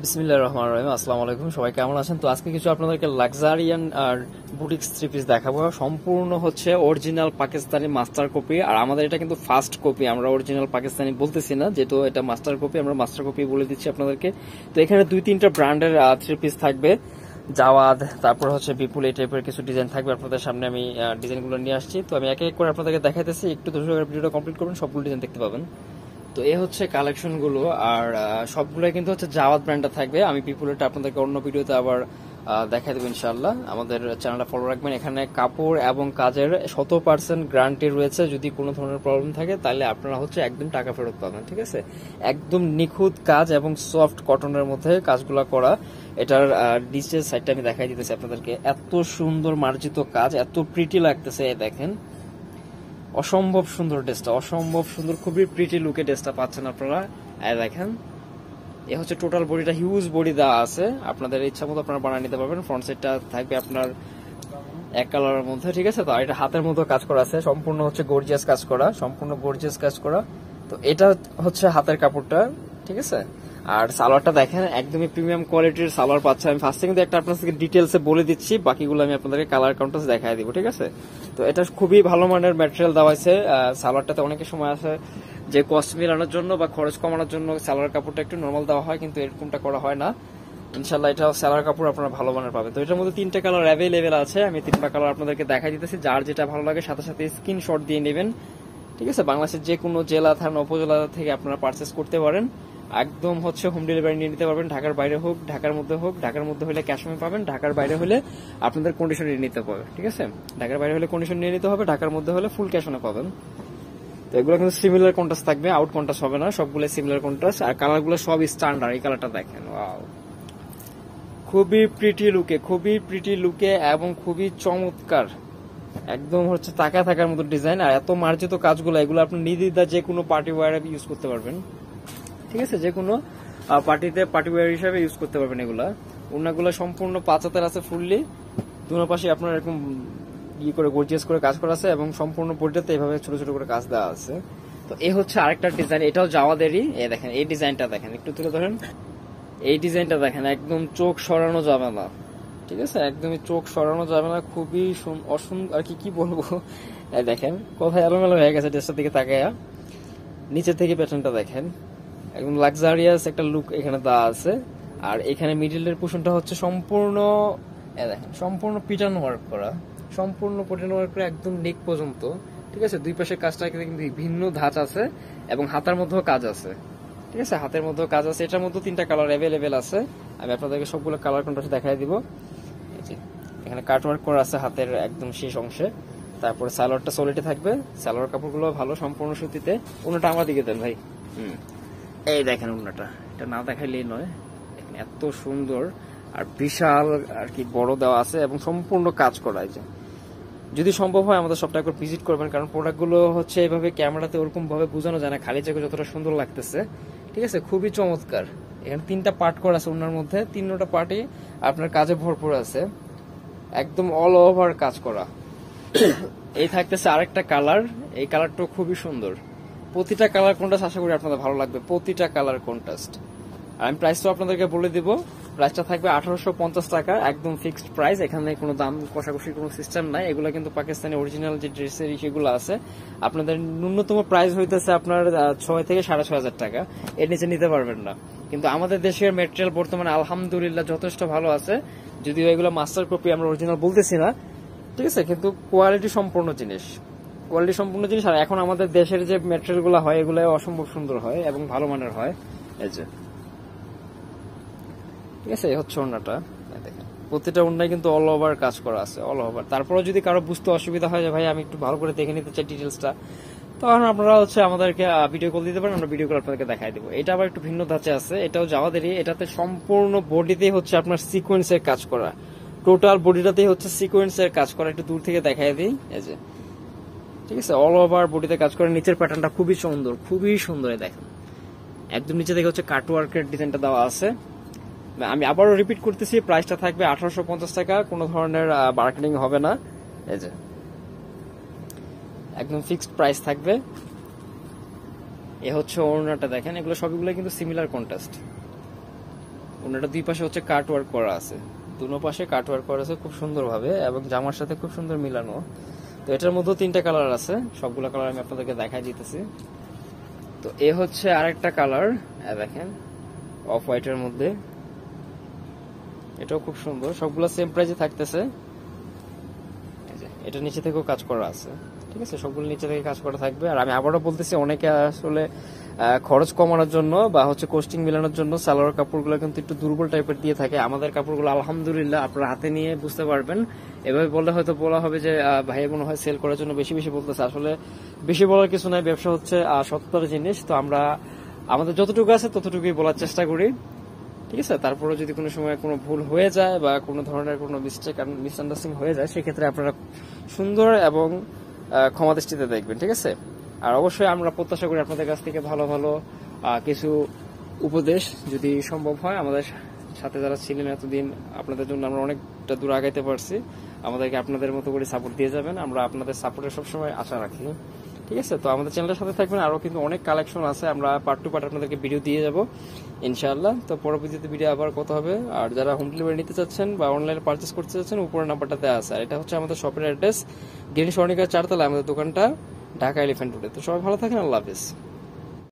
বিসমিল্লাহির রহমানির রহিম। আসসালামু আলাইকুম, সবাই কেমন আছেন? তো আজকে কিছু আপনাদেরকে লাক্সারিয়ান আর বুটিক থ্রি পিস দেখাবো। সম্পূর্ণ হচ্ছে অরিজিনাল পাকিস্তানি মাস্টার কপি, আর আমাদের এটা কিন্তু ফার্স্ট কপি। আমরা অরিজিনাল পাকিস্তানি বলতেছি না, যেহেতু এটা মাস্টার কপি, আমরা মাস্টার কপি বলে দিচ্ছি আপনাদেরকে। তো এখানে 2-3টা ব্র্যান্ডের থ্রি পিস থাকবে। জাওয়াদ, তারপর হচ্ছে বিপুল, এই টাইপের কিছু ডিজাইন থাকবে আপনাদের সামনে। আমি ডিজাইনগুলো নিয়ে আসছি, তো আমি এক এক করে আপনাদেরকে দেখাইতেছি। একটু ধৈর্য ধরে ভিডিওটা কমপ্লিট করবেন, সবগুলো ডিজাইন দেখতে পাবেন। তো এ হচ্ছে কালেকশন গুলো, আর সবগুলো কিন্তু হচ্ছে জাওয়াদ ব্র্যান্ডটা থাকবে। আমি পিপুলেরটা আপনাদেরকে অন্য ভিডিওতে আবার দেখাই দেবো ইনশাআল্লাহ। আমাদের চ্যানেলটা ফলো রাখবেন। এখানে কাপড় এবং কাজের 100% গ্যারান্টি রয়েছে। যদি কোনো ধরনের প্রবলেম থাকে তাহলে আপনারা হচ্ছে একদম টাকা ফেরত পাবেন, ঠিক আছে? একদম নিখুঁত কাজ এবং সফট কটনের মধ্যে কাজগুলো করা। এটার ডিজিটাল সাইডটা আমি দেখাই দিতেছি আপনাদেরকে। এত সুন্দর মার্জিত কাজ, এত প্রিটি লাগতেছে, দেখেন। অসম্ভব সুন্দর ড্রেসটা, অসম্ভব সুন্দর, খুবই প্রিটি লুকে ড্রেসটা পাচ্ছেন আপনারা। দেখেন, এ হচ্ছে টোটাল বডিটা, হিউজ বডি দেওয়া আছে। আপনাদের ইচ্ছা মতো আপনারা বানিয়ে নিতে পারবেন। ফ্রন্ট সাইডটা থাকবে আপনার এক কালারের মধ্যে, ঠিক আছে? তো এটা হাতের মতো কাজ করা আছে, সম্পূর্ণ হচ্ছে গর্জিয়াস কাজ করা, সম্পূর্ণ গর্জিয়াস কাজ করা। তো এটা হচ্ছে হাতের কাপড়টা, ঠিক আছে? আর সালোয়ারটা দেখেন, একদমই প্রিমিয়াম কোয়ালিটির সালোয়ার পাচ্ছে। আমি ফার্স্টে কিন্তু একটা আপনাদেরকে ডিটেলসে বলে দিচ্ছি, বাকিগুলো আমি আপনাদেরকে কালার কন্ট্রাস্ট দেখাই দিব, ঠিক আছে? তো এটা খুবই ভালো মানের ম্যাটেরিয়াল দেওয়া হয়েছে। সালোয়ারটাতে অনেকের সময় আছে যে কস্ট মিলানোর জন্য বা খরচ কমানোর জন্য সালোয়ার কাপড়টা একটু নর্মাল দেওয়া হয়, কিন্তু এরকমটা করা হয় না। ইনশাল্লাহ এটা সালোয়ার কাপড় আপনারা ভালো মানের পাবেন। তো এটার মধ্যে 3টা কালার অ্যাভেলেবেল আছে। আমি 3টা কালার আপনাদেরকে দেখাই দিতেছি। যার যেটা ভালো লাগে সাথে সাথে স্ক্রিনশট দিয়ে নেবেন, ঠিক আছে? বাংলাদেশের যে কোনো জেলা, থানা, উপজেলা থেকে আপনারা পারচেস করতে পারেন। একদম হচ্ছে হোম ডেলিভারি নিয়ে নিতে পারবেন। ঢাকার বাইরে হোক, ঢাকার মধ্যে হোক। ঢাকার মধ্যে হলে ক্যাশ অন পাবেন, ঢাকার বাইরে হলে আপনাদের কন্ডিশন নিয়ে নিতে হবে, ঠিক আছে? ঢাকার বাইরে হলে কন্ডিশন নিয়ে নিতে হবে, ঢাকার মধ্যে হলে ফুল ক্যাশ অনে পাবেন। তো এগুলো কিন্তু সিমিলার কন্ট্রাস্ট থাকবে, আউট কন্ট্রাস্ট হবে না, সবগুলো সিমিলার কন্ট্রাস্ট। আর কালারগুলো সব স্ট্যান্ডার্ড। এই কালারটা দেখেন, ওয়াও, খুবই প্রিটি লুকে, খুবই প্রিটি লুকে এবং খুবই চমৎকার। একদম হচ্ছে তাকায় থাকার মতো ডিজাইন, আর এত মার্জিত কাজগুলো, এগুলো আপনি নির্দ্বিধায় যে কোনো পার্টি ওয়্যারে ইউজ করতে পারবেন, ঠিক আছে? যে কোনো পার্টিতে পার্টি ওয়্যার হিসাবে ইউজ করতে পারবেন এগুলা। ওড়নাগুলো সম্পূর্ণ 5 হাতের আছে, ফুললি দুনো পাশে আপনার এরকম করে গর্জিয়াস করে কাজ করা আছে, এবং সম্পূর্ণ বডিটাতে এভাবে ছোট ছোট করে কাজ দেওয়া আছে। তো এই হচ্ছে আরেকটা ডিজাইন, এটাও জাওয়াদেরই। দেখেন এই ডিজাইনটা দেখেন, একটু তুলে ধরেন। এই ডিজাইনটা দেখেন, একদম চোখ সরানো যাবে না, ঠিক আছে? একদমই চোখ সরানো যাবে না, খুবই অসুন্দর আর কি বলবো। দেখেন কোথায় এলোমেলো হয়ে গেছে ড্রেসটার দিকে তাকায়া। নিচে থেকে প্যাটার্নটা দেখেন, একদম লাক্সারিয়াস একটা লুক এখানে দেওয়া আছে। আর এখানে মিডিলের পোর্শনটা হচ্ছে সম্পূর্ণ দেখেন, সম্পূর্ণ পিটার্ন ওয়ার্ক করা, সম্পূর্ণ পিটার্ন ওয়ার্ক করা একদম নেক পর্যন্ত, ঠিক আছে? দুই পাশের কাজটা কিন্তু ভিন্ন ধাঁচ আছে, এবং হাতের মধ্যেও কাজ আছে, ঠিক আছে? হাতের মধ্যেও কাজ আছে। এটার মধ্যে 3টা কালার অ্যাভেলেবেল আছে। আমি আপনাদেরকে সবগুলো কালার কন্ট্রাস্ট দেখাই দিব। এখানে কাট ওয়ার্ক করা আছে হাতের একদম শেষ অংশে। তারপরে সালোয়ারটা সলিডে থাকবে, সালোয়ার কাপড়গুলো ভালো, সম্পূর্ণ সুতিতে। ওনাটা আমার দিকে দেন ভাই। এই দেখেন ওনাটা, এটা না দেখাইলেই নয়। দেখেন এত সুন্দর, আর বিশাল আর কি বড় দেওয়া আছে, এবং সম্পূর্ণ কাজ করা। এই যে, যদি সম্ভব হয় আমাদের সবটা একবার ভিজিট করবেন, কারণ প্রোডাক্টগুলো হচ্ছে এইভাবে ক্যামেরাতে ওরকম ভাবে বোঝানো যায় না, খালি চোখে যতটা সুন্দর লাগতেছে, ঠিক আছে? খুবই চমৎকার। এখানে 3টা পার্ট করা আছে ওনার মধ্যে, 3টা পার্টই আপনার কাজে ভরপুর আছে, একদম অল ওভার কাজ করা। এই থাকতেছে আরেকটা কালার, এই কালারটাও খুবই সুন্দর। প্রতিটা কালার কন্ট্রাস্ট আশা করি আপনাদের ভালো লাগবে, প্রতিটা কালার কন্ট্রাস্ট। আর আমি প্রাইসটা আপনাদেরকে বলে দিব। প্রাইসটা থাকবে 1850 টাকা, একদম ফিক্সড প্রাইস। এখানে কোনো দাম কষাকষির কোনো সিস্টেম নাই। এগুলো কিন্তু পাকিস্তানি অরিজিনাল যে ড্রেসের সেগুলো আছে, আপনাদের ন্যূনতম প্রাইস হইতেছে আপনার 6 থেকে 6500 টাকা, এর নিচে নিতে পারবেন না। কিন্তু আমাদের দেশের ম্যাটেরিয়াল বর্তমানে আলহামদুলিল্লাহ যথেষ্ট ভালো আছে। যদিও এগুলো মাস্টার কপি, আমরা অরিজিনাল বলতেছি না, ঠিক আছে? কিন্তু কোয়ালিটি সম্পূর্ণ জিনিস, কোয়ালিটি সম্পূর্ণ জিনিস। আর এখন আমাদের দেশের যে ম্যাটেরিয়াল গুলো হয়, এগুলো অসম্ভব সুন্দর হয় এবং ভালো মানের হয়। এই যে, ঠিক আছে? এই হচ্ছে ওড়নাটা, দেখেন প্রতিটা ওড়নায় কিন্তু অল ওভার কাজ করা আছে, অল ওভার। তারপরে যদি কারো বুঝতে অসুবিধা হয় যে ভাই আমি একটু ভালো করে দেখে নিতে চাই ডিটেলসটা, তখন আপনারা হচ্ছে আমাদেরকে ভিডিও কল দিতে পারেন, আমরা ভিডিও কল আপনাদেরকে দেখাই দেবো। এটা আবার একটু ভিন্ন ধাঁচে আছে, এটাও জাওয়াদেরই। এটাতে সম্পূর্ণ বডিতেই হচ্ছে আপনার সিকোয়েন্সের কাজ করা, টোটাল বডিটাতেই হচ্ছে সিকোয়েন্সের কাজ করা। একটু দূর থেকে দেখাই দিই, এই যে, ঠিক আছে? অল ওভার বডিতে কাজ করে। নিচের প্যাটার্নটা খুবই সুন্দর, খুবই সুন্দর। দেখেন একদম নিচে থেকে হচ্ছে কাটওয়ার্কের ডিজাইনটা দেওয়া আছে। আমি আবারও রিপিট করতেছি, প্রাইসটা থাকবে 1850 টাকা, কোনো ধরনের মার্কেটিং হবে না। এই যে, একদম ফিক্সড প্রাইস থাকবে। এ হচ্ছে ওড়নাটা দেখেন, এগুলো সবগুলো কিন্তু সিমিলার কন্ট্রাস্ট। ওনাটা দুই পাশে হচ্ছে কাট ওয়ার্ক করা আছে, দুনো পাশে কাট ওয়ার্ক করা আছে খুব সুন্দরভাবে এবং জামার সাথে খুব সুন্দর মিলানো। তো এটার মধ্যে 3টা কালার আছে, সবগুলো কালার আমি আপনাদেরকে দেখাই দিতেছি। তো এ হচ্ছে আরেকটা কালার, দেখেন অফ হোয়াইটের মধ্যে, এটাও খুব সুন্দর, সবগুলো সেম প্রাইসে থাকতেছে। এটা নিচে থেকেও কাজ করা আছে, ঠিক আছে, সবগুলো নিচে থেকে কাজ করা থাকবে। আর আমি আবারও বলতেছি, অনেকে আসলে খরচ কমানোর জন্য বা হচ্ছে কোস্টিং মিলানোর জন্য সালোয়ার কাপড়গুলো কিন্তু একটু দুর্বল টাইপের দিয়ে থাকে। আমাদের কাপড়গুলো আলহামদুলিল্লাহ আপনারা হাতে নিয়ে বুঝতে পারবেন। এভাবে বললে হয়তো বলা হবে যে ভাই মনে হয় সেল করার জন্য বেশি বেশি বলতেছে। আসলে বেশি বলার কিছু নাই, ব্যবসা হচ্ছে সত্যতার জিনিস। তো আমরা আমাদের যতটুকু আছে ততটুকুই বলার চেষ্টা করি, ঠিক আছে। তারপরে যদি কোনো সময় কোনো ভুল হয়ে যায় বা কোনো ধরনের কোনো মিস্টেক মিসআন্ডারস্ট্যান্ডিং হয়ে যায়, সেক্ষেত্রে আপনারা সুন্দর এবং ক্ষমা দৃষ্টিতে দেখবেন, ঠিক আছে। আর অবশ্যই আমরা প্রত্যাশা করি আপনাদের কাছ থেকে ভালো ভালো কিছু উপদেশ, যদি সম্ভব হয়। আমাদের সাথে যারা ছিলেন এতদিন, আপনাদের জন্য আমরা অনেকটা দূর আগাইতে পারছি। আমাদেরকে আপনাদের মতো করে সাপোর্ট দিয়ে যাবেন, আমরা আপনাদের সাপোর্টের সবসময় আশা রাখি, ঠিক আছে। তো আমাদের চ্যানেলের সাথে থাকবেন, আরো কিন্তু অনেক কালেকশন আছে, আমরা পার্ট টু পার্ট আপনাদেরকে ভিডিও দিয়ে যাব ইনশাআল্লাহ। তো পরবর্তীতে ভিডিও আবার কথা হবে। আর যারা হোম ডেলিভারি নিতে চাচ্ছেন বা অনলাইনে পারচেস করতে চাচ্ছেন, উপরের নাম্বারটা দেওয়া আছে। আর এটা হচ্ছে আমাদের শপের অ্যাড্রেস, গ্রিন স্বর্ণিকা 4 তলায় আমাদের দোকানটা, ঢাকা এলিফ্যান্ট রোডে। তো সবাই ভালো থাকেন, আল্লাহ হাফেজ।